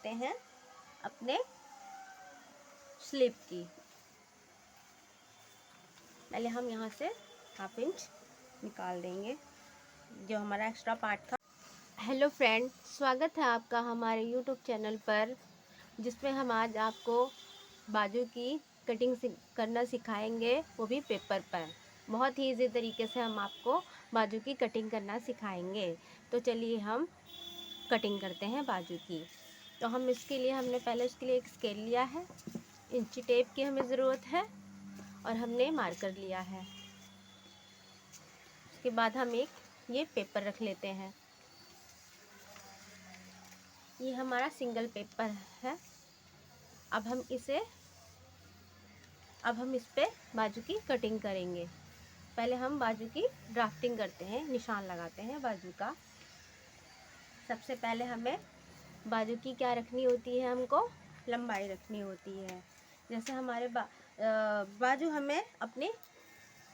करते हैं अपने स्लीव की। पहले हम यहाँ से 1/2 इंच निकाल देंगे जो हमारा एक्स्ट्रा पार्ट था। हेलो फ्रेंड, स्वागत है आपका हमारे यूट्यूब चैनल पर, जिसमें हम आज आपको बाजू की कटिंग करना सिखाएंगे, वो भी पेपर पर। बहुत ही इजी तरीके से हम आपको बाजू की कटिंग करना सिखाएंगे। तो चलिए हम कटिंग करते हैं बाजू की। तो हम इसके लिए पहले उसके लिए एक स्केल लिया है, इंची टेप की हमें ज़रूरत है और हमने मार्कर लिया है। उसके बाद हम एक ये पेपर रख लेते हैं। ये हमारा सिंगल पेपर है। अब हम इस पे बाजू की कटिंग करेंगे। पहले हम बाजू की ड्राफ्टिंग करते हैं, निशान लगाते हैं बाजू का। सबसे पहले हमें बाजू की क्या रखनी होती है, हमको लंबाई रखनी होती है। जैसे हमारे बाजू हमें अपने,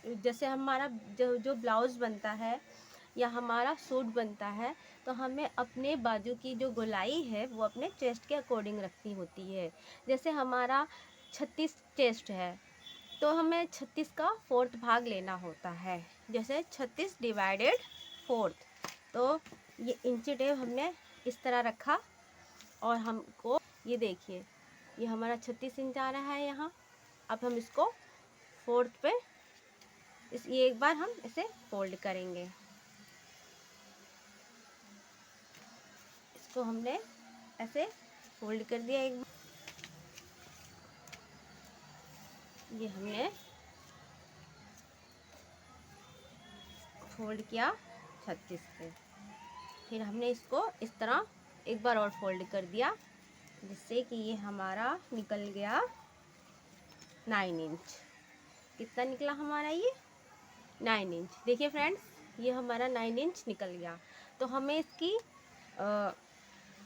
जैसे हमारा जो ब्लाउज़ बनता है या हमारा सूट बनता है, तो हमें अपने बाजू की जो गोलाई है वो अपने चेस्ट के अकॉर्डिंग रखनी होती है। जैसे हमारा 36 चेस्ट है तो हमें 36 का 4th भाग लेना होता है। जैसे 36 डिवाइडेड 4th। तो ये इंची टेप हमने इस तरह रखा और हमको ये देखिए, ये हमारा 36 इंच आ रहा है यहाँ। अब हम इसको 4th पे ये एक बार हम इसे फोल्ड करेंगे। इसको हमने ऐसे फोल्ड कर दिया एक बार। ये हमने फोल्ड किया 36 पे। फिर हमने इसको इस तरह एक बार और फोल्ड कर दिया, जिससे कि ये हमारा निकल गया 9 इंच। कितना निकला हमारा ये 9 इंच। देखिए फ्रेंड्स, ये हमारा 9 इंच निकल गया। तो हमें इसकी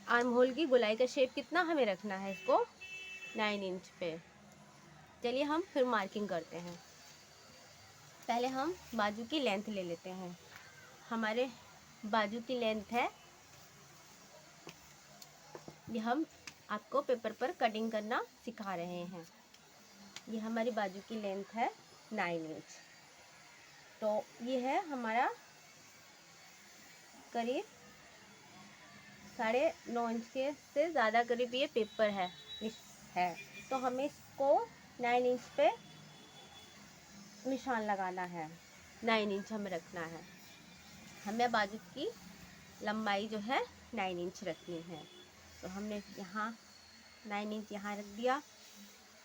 आर्म होल की गोलाई का शेप कितना हमें रखना है, इसको 9 इंच पे। चलिए हम फिर मार्किंग करते हैं। पहले हम बाजू की लेंथ ले लेते हैं। हमारे बाजू की लेंथ है, ये हम आपको पेपर पर कटिंग करना सिखा रहे हैं। ये हमारी बाजू की लेंथ है 9 इंच। तो ये है हमारा करीब 9.5 इंच के से ज़्यादा करीब ये पेपर है। तो हमें इसको 9 इंच पे निशान लगाना है। 9 इंच हमें रखना है। हमें बाजू की लंबाई जो है 9 इंच रखनी है। तो हमने यहाँ 9 इंच यहाँ रख दिया,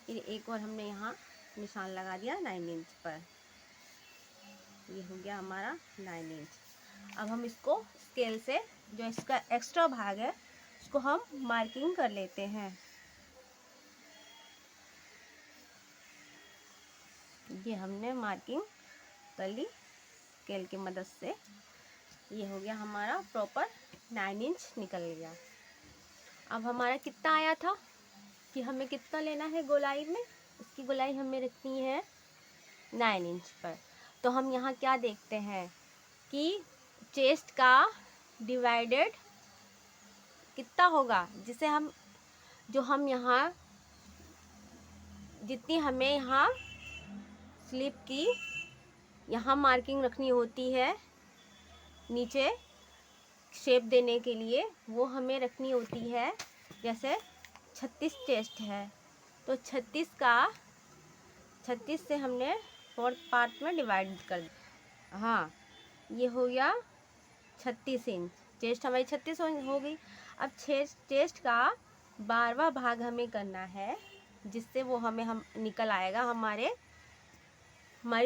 फिर एक और हमने यहाँ निशान लगा दिया 9 इंच पर। ये हो गया हमारा 9 इंच। अब हम इसको स्केल से जो इसका एक्स्ट्रा भाग है उसको हम मार्किंग कर लेते हैं। ये हमने मार्किंग कर ली स्केल की मदद से। ये हो गया हमारा प्रॉपर 9 इंच निकल गया। अब हमारा कितना आया था कि हमें कितना लेना है गोलाई में, इसकी गोलाई हमें रखनी है 9 इंच पर। तो हम यहाँ क्या देखते हैं कि चेस्ट का डिवाइडेड कितना होगा, जिसे हम यहाँ जितनी हमें यहाँ स्लीव की यहाँ मार्किंग रखनी होती है नीचे शेप देने के लिए, वो हमें रखनी होती है। जैसे 36 चेस्ट है तो 36 से हमने 4th पार्ट में डिवाइड कर दिया। हाँ, ये हो गया 36 इंच। चेस्ट हमारी 36 हो गई। अब चेस्ट का 12वां भाग हमें करना है, जिससे वो हम निकल आएगा हमारी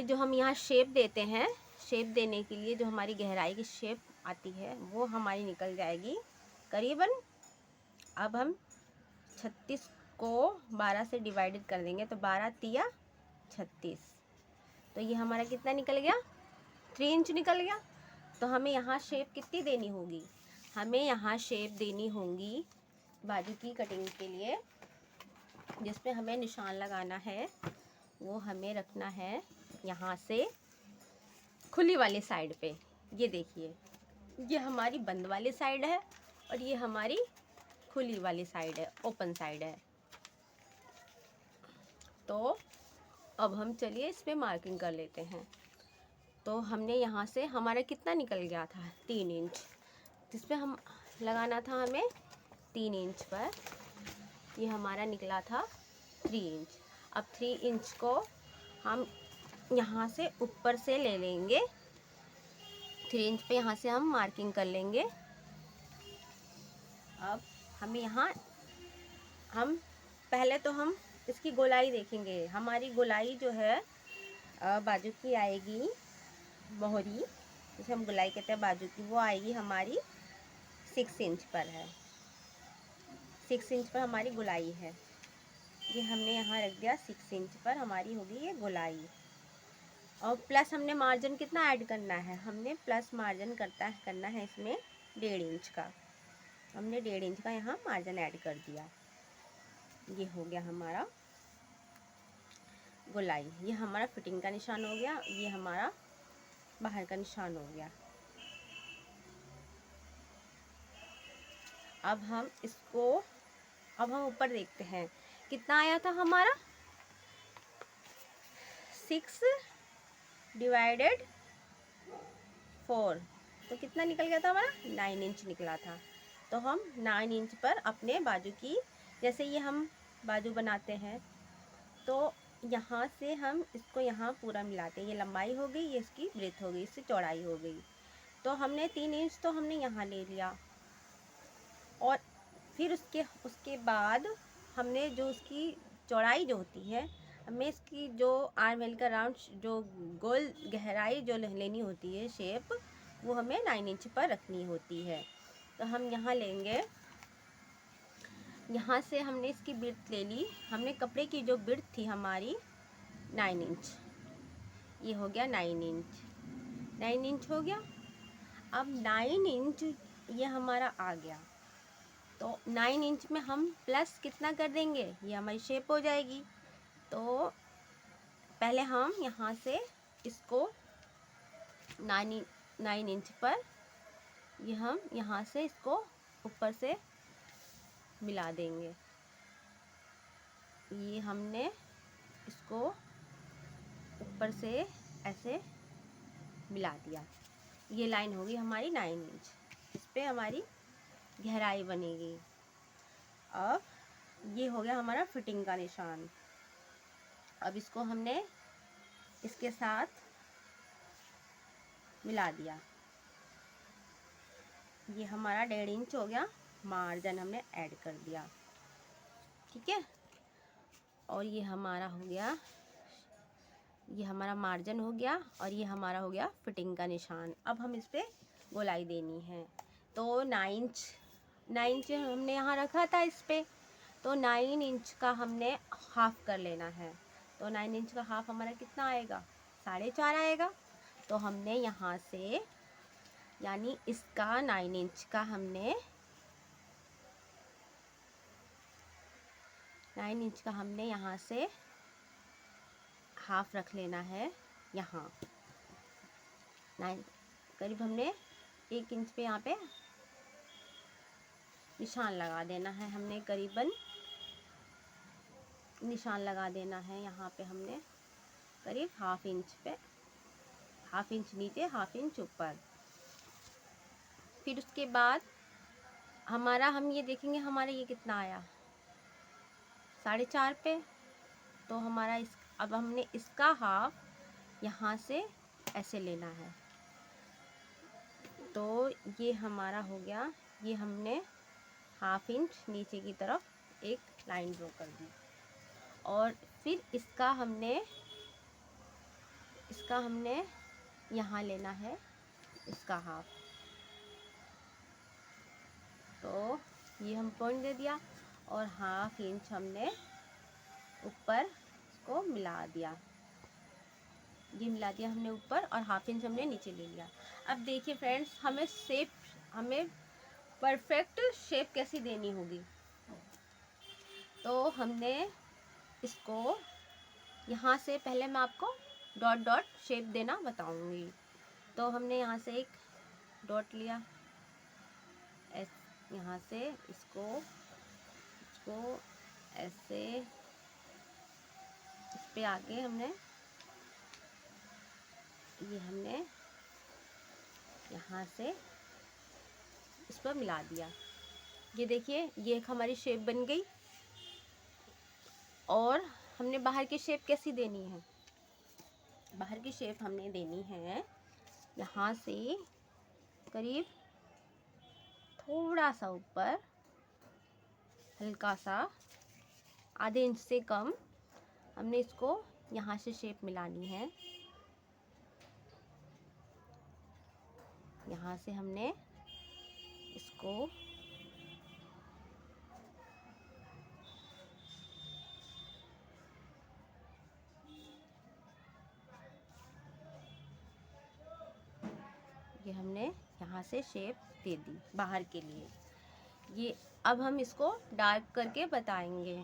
जो हम यहाँ शेप देते हैं, शेप देने के लिए जो हमारी गहराई की शेप आती है वो हमारी निकल जाएगी करीबन। अब हम 36 को 12 से डिवाइडेड कर देंगे तो 12 तिया 36। तो ये हमारा कितना निकल गया, 3 इंच निकल गया। तो हमें यहाँ शेप कितनी देनी होगी, हमें यहाँ शेप देनी होगी बाजू की कटिंग के लिए, जिसपे हमें निशान लगाना है। वो हमें रखना है यहाँ से खुली वाली साइड पे। ये देखिए, ये हमारी बंद वाली साइड है और ये हमारी खुली वाली साइड है, ओपन साइड है। तो अब हम चलिए इस पे मार्किंग कर लेते हैं। तो हमने यहाँ से हमारा कितना निकल गया था, 3 इंच, जिस पे हम लगाना था हमें 3 इंच पर, ये हमारा निकला था 3 इंच। अब 3 इंच को हम यहाँ से ऊपर से ले लेंगे, 3 इंच पे यहाँ से हम मार्किंग कर लेंगे। अब हमें यहाँ हम पहले तो हम इसकी गोलाई देखेंगे। हमारी गोलाई जो है बाजू की आएगी, मोहरी जिसे हम गोलाई कहते हैं बाजू की, वो आएगी हमारी 6 इंच पर है। 6 इंच पर हमारी गोलाई है, ये हमने यहाँ रख दिया। 6 इंच पर हमारी होगी ये गोलाई। और प्लस हमने मार्जिन कितना ऐड करना है, हमने प्लस मार्जिन करना है इसमें 1.5 इंच का। हमने 1.5 इंच का यहाँ मार्जिन ऐड कर दिया। ये हो गया हमारा गोलाई, ये हमारा फिटिंग का निशान हो गया, ये हमारा बाहर का निशान हो गया। अब हम इसको, अब हम ऊपर देखते हैं कितना आया था हमारा, 6/4, तो कितना निकल गया था हमारा, 9 इंच निकला था। तो हम 9 इंच पर अपने बाजू की, जैसे ये हम बाजू बनाते हैं तो यहाँ से हम इसको यहाँ पूरा मिलाते हैं। ये लंबाई हो गई, ये इसकी ब्रेथ हो गई, इससे चौड़ाई हो गई। तो हमने 3 इंच तो हमने यहाँ ले लिया, और फिर उसके बाद हमने जो उसकी चौड़ाई जो होती है, हमें इसकी जो आर्म होल का राउंड जो गोल गहराई जो लेनी होती है शेप, वो हमें 9 इंच पर रखनी होती है। तो हम यहाँ लेंगे, यहाँ से हमने इसकी बिर्थ ले ली। हमने कपड़े की जो बिर्थ थी हमारी 9 इंच, ये हो गया 9 इंच, 9 इंच हो गया। अब 9 इंच ये हमारा आ गया, तो 9 इंच में हम प्लस कितना कर देंगे, ये हमारी शेप हो जाएगी। तो पहले हम यहाँ से इसको 9 इंच पर, ये हम यहाँ से इसको ऊपर से मिला देंगे। ये हमने इसको ऊपर से ऐसे मिला दिया, ये लाइन होगी हमारी 9 इंच, इस पे हमारी गहराई बनेगी। अब ये हो गया हमारा फिटिंग का निशान। अब इसको हमने इसके साथ मिला दिया, ये हमारा 1.5 इंच हो गया, मार्जिन हमने ऐड कर दिया, ठीक है। और ये हमारा हो गया, ये हमारा मार्जिन हो गया, और ये हमारा हो गया फिटिंग का निशान। अब हम इस पर गोलाई देनी है। तो 9 इंच हमने यहाँ रखा था इस पर, तो 9 इंच का हमने हाफ कर लेना है। तो 9 इंच का हाफ हमारा कितना आएगा, 4.5 आएगा। तो हमने यहाँ से, यानी इसका 9 इंच का हमने 9 इंच का हमने यहाँ से हाफ रख लेना है। यहाँ 9 करीब हमने 1 इंच पे यहाँ पे निशान लगा देना है। हमने करीबन निशान लगा देना है यहाँ पे, हमने करीब हाफ इंच पे, हाफ इंच नीचे हाफ इंच ऊपर। फिर उसके बाद हमारा, हम ये देखेंगे हमारा ये कितना आया, 4.5 पे। तो हमारा अब हमने इसका हाफ यहाँ से ऐसे लेना है। तो ये हमारा हो गया, ये हमने हाफ इंच नीचे की तरफ एक लाइन ड्रॉ कर दी। और फिर इसका हमने यहाँ लेना है इसका हाफ। तो ये हम पॉइंट दे दिया, और हाफ इंच हमने ऊपर इसको मिला दिया, ये मिला दिया हमने ऊपर, और हाफ इंच हमने नीचे ले लिया। अब देखिए फ्रेंड्स, हमें परफेक्ट शेप कैसी देनी होगी। तो हमने इसको यहाँ से, पहले मैं आपको डॉट डॉट शेप देना बताऊंगी। तो हमने यहाँ से एक डॉट लिया, यहाँ से इसको इसको ऐसे इस पे आके हमने यहाँ से इस पर मिला दिया। ये देखिए, ये एक हमारी शेप बन गई। और हमने बाहर की शेप कैसी देनी है? बाहर की शेप हमने देनी है यहाँ से करीब थोड़ा सा ऊपर, हल्का सा आधे इंच से कम हमने इसको यहाँ से शेप मिलानी है। यहाँ से हमने इसको ये हमने यहाँ से शेप दे दी बाहर के लिए। ये अब हम इसको डार्क करके बताएंगे,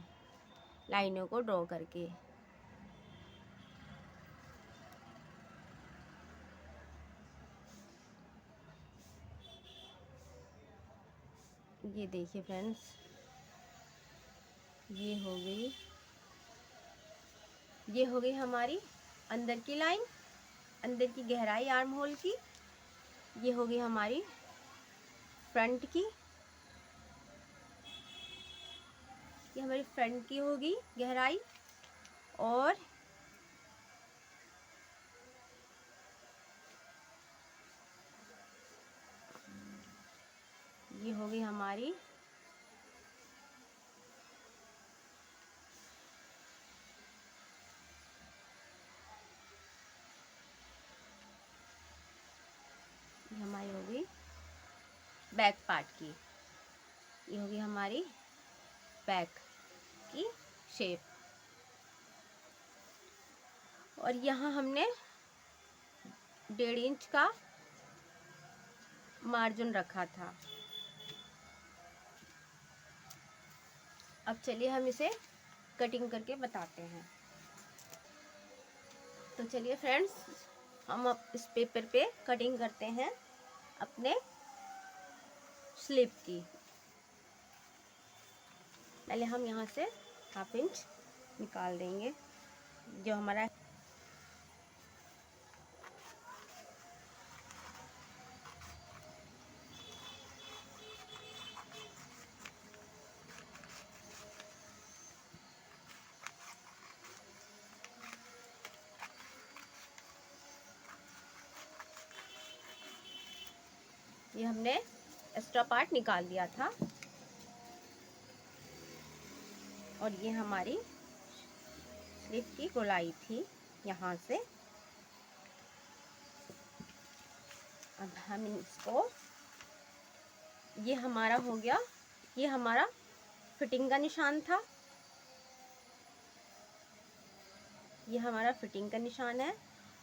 लाइनों को ड्रॉ करके। ये देखिए फ्रेंड्स, ये हो गई हमारी अंदर की लाइन, अंदर की गहराई आर्म होल की। ये हो गई हमारी फ्रंट की, ये हमारी फ्रंट की होगी गहराई। और ये हो गई हमारी होगी बैक पार्ट की। ये होगी हमारी बैक की शेप। और यहाँ हमने 1.5 इंच का मार्जिन रखा था। अब चलिए हम इसे कटिंग करके बताते हैं। तो चलिए फ्रेंड्स, हम अब इस पेपर पे कटिंग करते हैं अपने स्लीव की। पहले हम यहाँ से 1/2 इंच निकाल देंगे जो हमारा ये हमने एक्स्ट्रा पार्ट निकाल दिया था। और ये हमारी स्लीव की गोलाई थी यहाँ से। अब हम इसको, ये हमारा हो गया, ये हमारा फिटिंग का निशान था, ये हमारा फिटिंग का निशान है।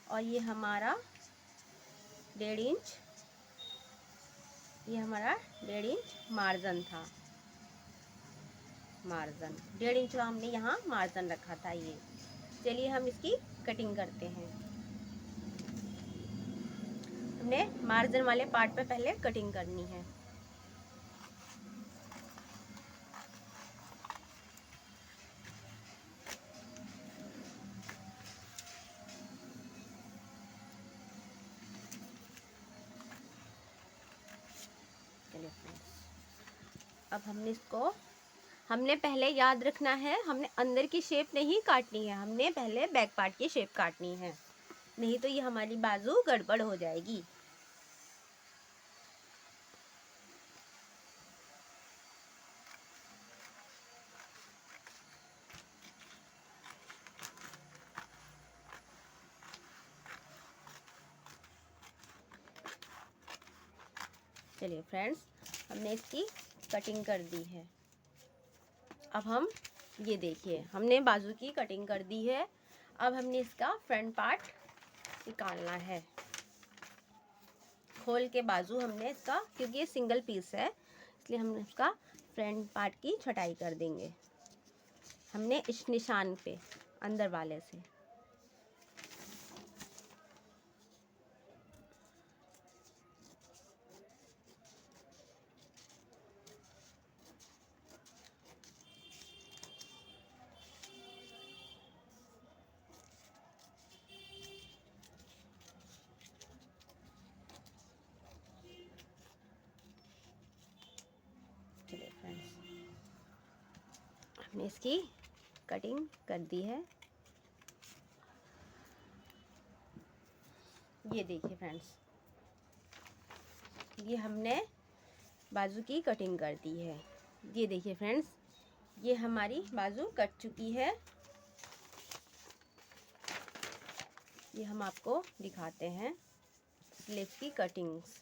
और ये हमारा 1.5 इंच, ये हमारा 1.5 इंच मार्जिन था। मार्जिन 1.5 इंच का हमने यहाँ मार्जिन रखा था। ये चलिए हम इसकी कटिंग करते हैं। हमने मार्जिन वाले पार्ट पे पहले कटिंग करनी है। चलिए अब हमने पहले याद रखना है, हमने अंदर की शेप नहीं काटनी है, हमने पहले बैक पार्ट की शेप काटनी है, नहीं तो ये हमारी बाजू गड़बड़ हो जाएगी। चलिए फ्रेंड्स, हमने इसकी कटिंग कर दी है। अब हम ये देखिए, हमने बाजू की कटिंग कर दी है। अब हमने इसका फ्रंट पार्ट निकालना है। खोल के बाजू हमने इसका, क्योंकि ये सिंगल पीस है इसलिए हम इसका फ्रंट पार्ट की छटाई कर देंगे। हमने इस निशान पे अंदर वाले से हमने इसकी कटिंग कर दी है। ये देखिए फ्रेंड्स, ये हमने बाजू की कटिंग कर दी है। ये देखिए फ्रेंड्स, ये हमारी बाजू कट चुकी है। ये हम आपको दिखाते हैं स्लीव की कटिंग्स।